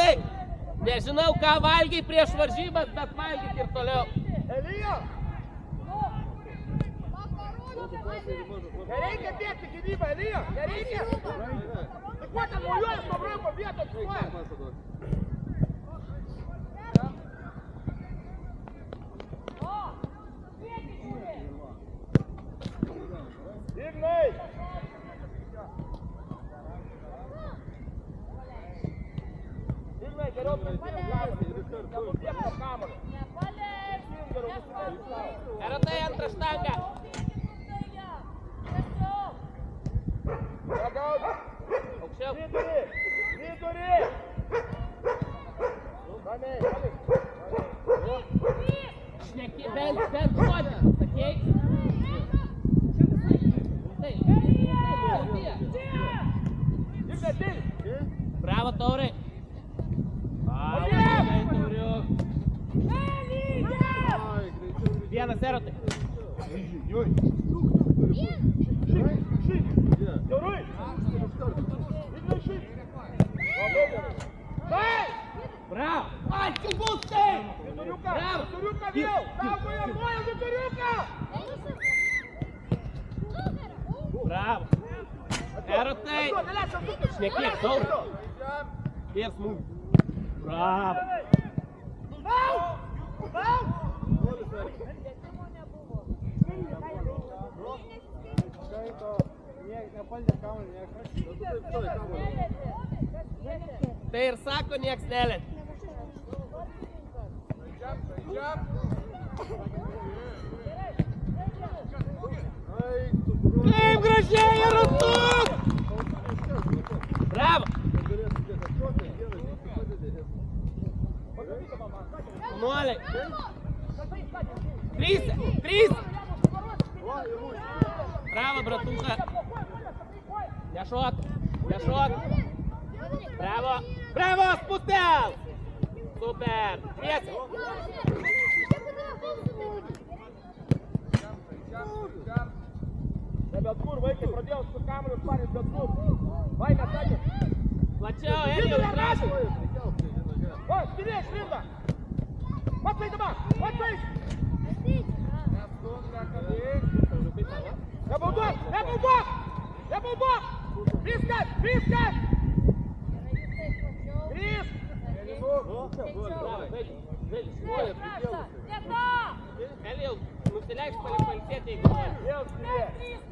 Erotai, nežinau, ką valgiai prieš varžybas, bet valgyk ir toliau. Elija! Nereikia bėgti gynybą, Elija! Nereikia! Tai kuo ten mojuojas nuo brauko vietą atsuoja? Ignai! Ignai, geriau prisimti kamuolį. Nepasiekti kamuolį. Erotai, antrą štangą. Aukščiau. Vidurį! Ramiai. Šneki, bent žodį, sakei? Bravo, Taurai. Vienas, Erotai. Bravo! Ai, kaip bus tai! Bravo! Viduriuką vėl! Saugojo nuoja viduriuką! Bravo! Erotai! Šnekėk, Taurai! Ir smūgį. Bravo! Tai ir sako, nieks nelėt. Kaip gražiai yra tu! Bravo! Nuoliai! Trys! Bravo, bratucha! Nešok! Bravo, spustel! Super! Dviesi! Ne bet kur, vaikai, pradėjau su kamuoliu sparint, bet kur. Vaikas, sakė. Plačiau, Elijau, įtrašau! O, skirė, šlinda! Pats eidama! Nebauduok! Viskas! Trys! Elijau, nusileik pailsėti, jeigu nori.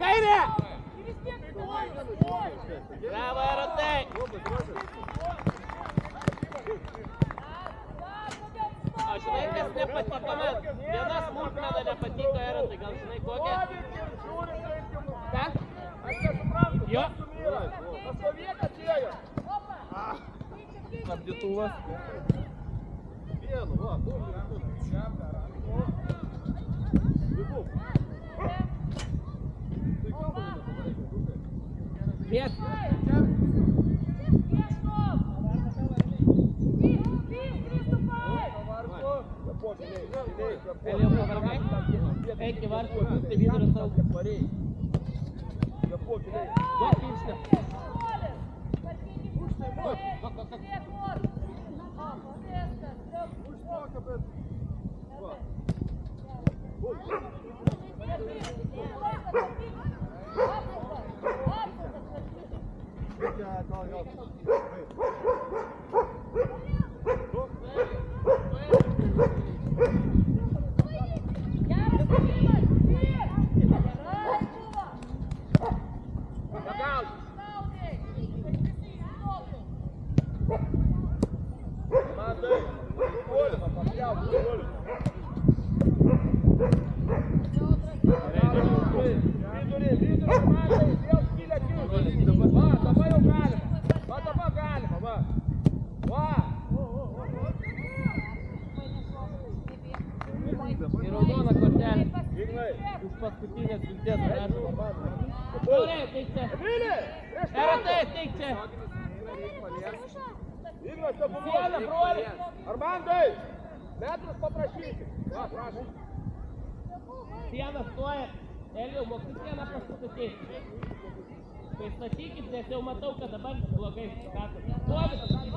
Kairė! Bravo, Erotai! O žinai, kas nepatiko man? Viena smulkmena nepatiko Erotai, gal žinai kokia? Ką? Aš nesuprantu. Jo. Pastovietą atėjo. Apdytuvas. Vienu, va, du. Vies. Elijau, pavargai? Eik į vartų, tai vidurio saugą. Duok pirštą. Ir raudona kortelė. Už paskutinės vilties prašau. Taurė, ateik čia. Erotai, ateik čia. Ignas, nepabuoda, broli. Armandai, metrus paprašyti. Va, prašau. Sieną stoja. Elijau, mokai sieną pastatyti. Pristatykit, nes jau matau, kad dabar blogai stato. Stovis, į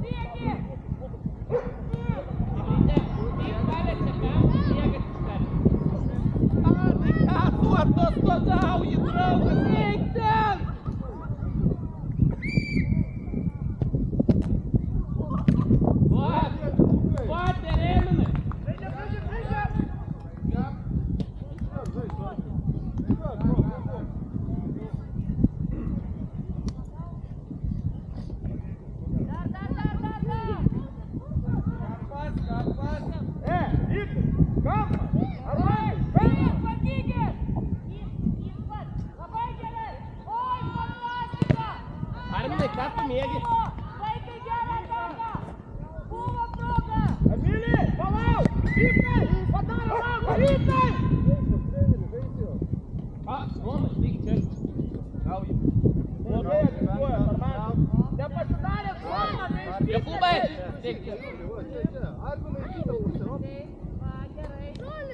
priekį. Įveidė, kaip paliečia ką, bėgat iš karto. Tai ką tu atostogauji, draugas, eik ten! Va, Tereminai! Arminai, ką tu mėgi? Vaikai gerą draugą! Buvo draugą! Emilį, palauk! Rytai! Padaro ranką! Rytai! Romai, taigi čia. Gauji. Blogai atikuoja, Armandai. Nepasidarė zoną, neišvyko! Jokūbai! Taip. Arminai, kitą pusę, o? Va, gerai. Gerai,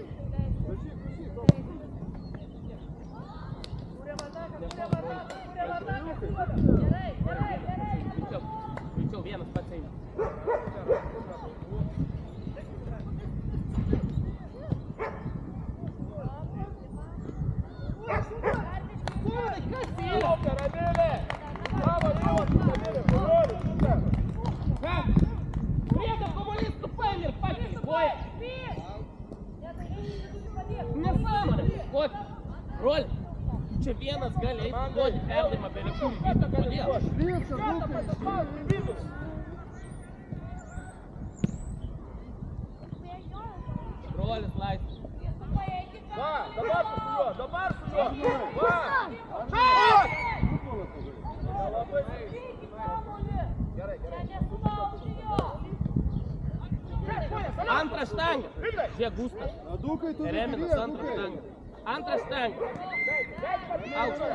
gerai, gerai. Greičiau, vienas pats eina. Super, Emilį! Bravo, Emilį! Bravo, super! Ką? Prieda komunistų paėmė ir pakėlė koją. Nesąmonė. Koti. Roli. Čia vienas gali eiti duoti perdavimą be reikų įvyko. Kodėl? Rolis laisvas. Va, dabar su juo, dabar su juo! Va! Labai gerai, gerai. Antrą štangą. Žiūrėk, Gustas. Tereminas, antrą štangą. Antrą štangą. Aukštą.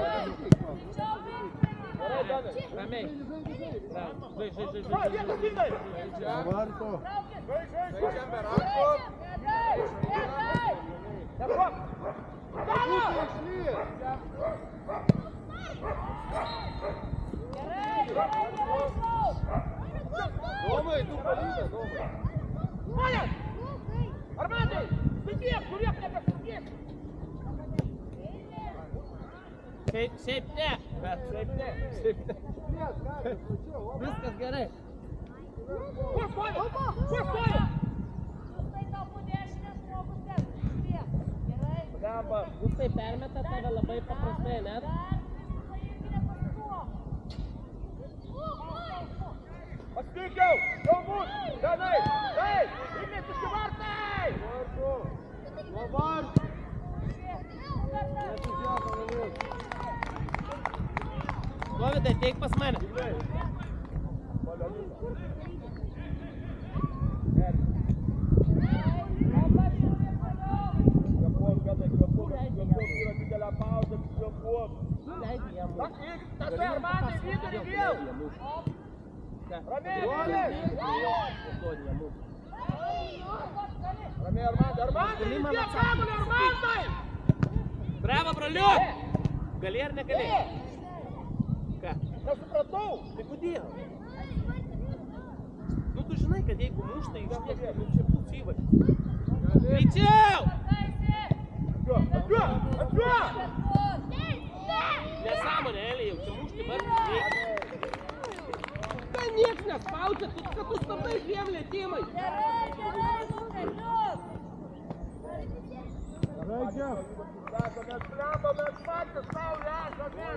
Ramiai. Žai. Domai, tu palydė, Domai. Žmonės! Armandai! Sudėk, žiūrėk, nebesudėk! Šiaip ne. Viskas gerai. Kur stovi? Kur stovi? Gustai permeta tave labai paprastai, net? Pasitikiau! Galbūt! Danai! Ei! Įmėsiški vartai! Nuo vartų! Dovidai, teik pas mane. Bravo, broliuk! Gali ar negali? Ką? Nesupratau! Tai kodėl? Nu tu žinai, kad jeigu muštai iš tiek, nu čia bus įvažiu. Greičiau! Atjuo! Nesąmonė, Elijau, čia mušti vartus reikia. Tai nieks nespaudžia, tu kad tu stabdai dviem lėtimais. Sako, mes trambam, mes patys savo esame.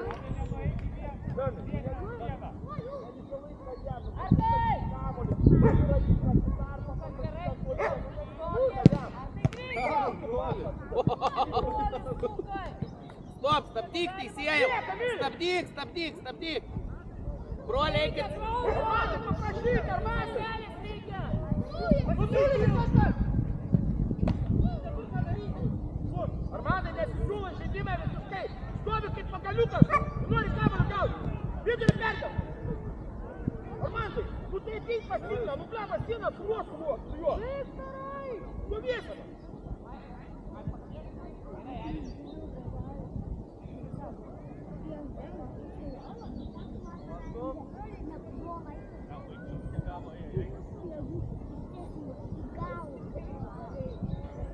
Stop, stabdyk, teisėjau. Stabdyk. Broliai, eikit. Armandai, paprašyk, Armandai. Armandai, nesisiūlo žaidimą visiškai. Stovi kaip pagaliukas. Nori kamuolį gauti. Vidurį perkam. Armandai, tu tai ateik pas Signą. Nu blema, Signą suruos su juo. Nu viešana.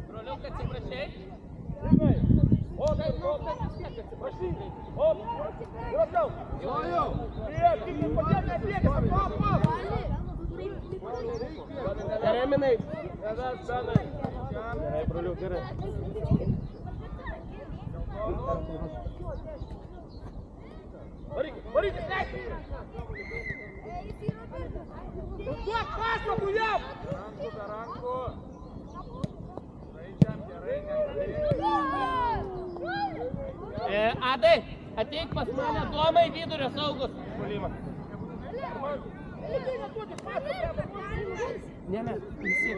Broliukas, atsiprašai? Žinai. Op, prašy. Op, ir atgal. Prieš, tik padėk, nepriekis. Op. Gerai, Minai. Gerai, broliuk, gerai. Varykis, leikis. Duok pasą, bujam. Adai, ateik pas mane, Domai vidurio saugus. Ne, visi.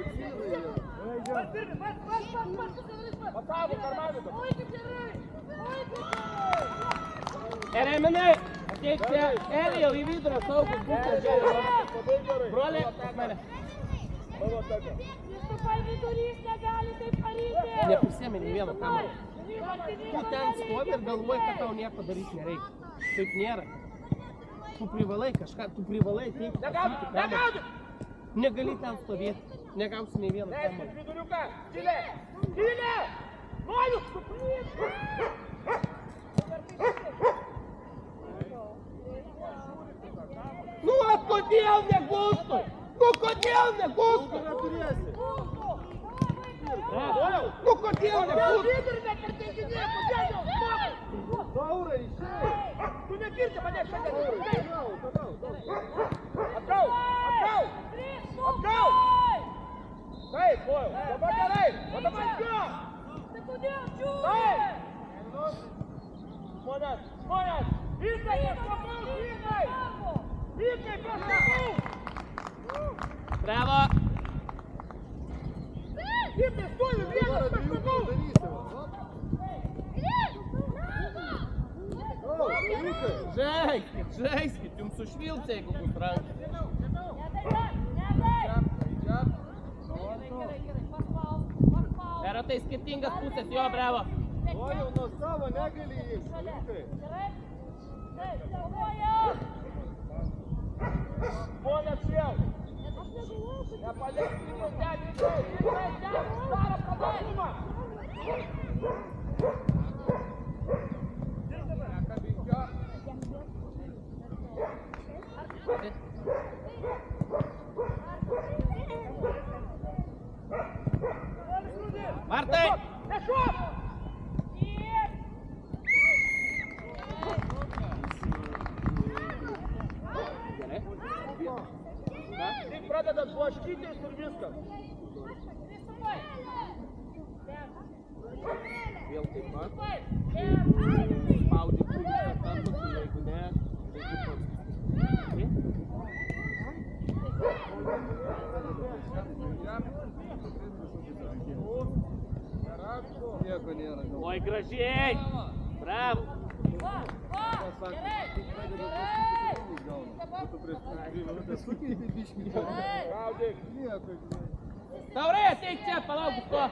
Gerai, Minai, ateik čia, Elijau į vidurio saugus. Broliai, pas mane. Kristupai vidurys negali taip daryti. Neprisėmė nei vieno kamuolio. Tu ten stovi ir galvoji, kad tau nieko daryti nereikia. Taip nėra. Tu privalai kažką, tu privalai ateiti pasakyti kamuolį. Negali ten stovėti. Negausi nei vieno kamuolio. Leiskis viduriuką. Tylė. Tylė. Noriu. Nu, kodėl negulstų? Nu, kodėl negulstų? Nu, kodėl negulstų? Tu negirdi mane šiandien. Atgal. Taip, Lojau. Dabar gerai. O dabar jo. Taip. Žmonės. Vykai, paskapau, vykai. Vykai, paskapau. Bravo. Vykai, stoju, vienas, paskapau. Žaiskit, jums sušvilps, jeigu bus rankas. Yra tai skirtingas pusės, jo, bravo. Lojau, nuo savo negali įeiti. Žmonės vėl. Nepaleik, vykai, daro pabandymą. Martai! Nešok! Gerai. Tik pradedat blaškytis ir viskas. Vėl taip pat. Spaudi kūrį, kartu, jeigu ne, tai Nieko nėra. Oi, gražiai! Bravo! Taurai, ateik čia, palauk už to.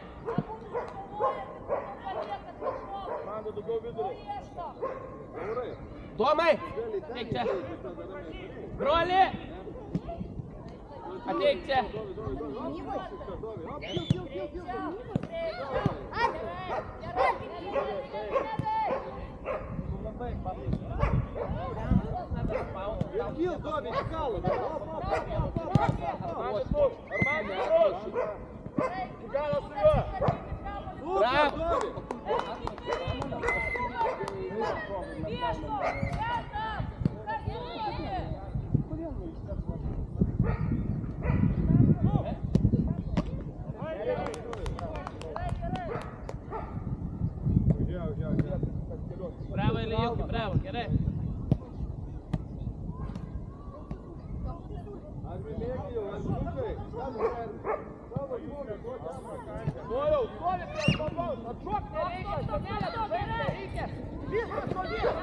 Man daugiau vidurį. Domai, ateik čia. Broli, ateik čia. Gil, Dobi, į kalą. Armandis, į galą su juo. Bravo! Bravo, Elijukai, bravo, gerai. Noriau, stovi prieš balbaus, atšok nereikia, stotelę nereikia. Viskas stovės,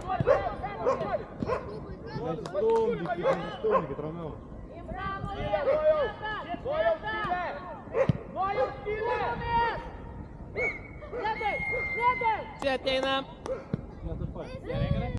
Nestumdykit, ramiau. Noriau skylę! Čia ateinam. Net ir pats. Gerai, gerai.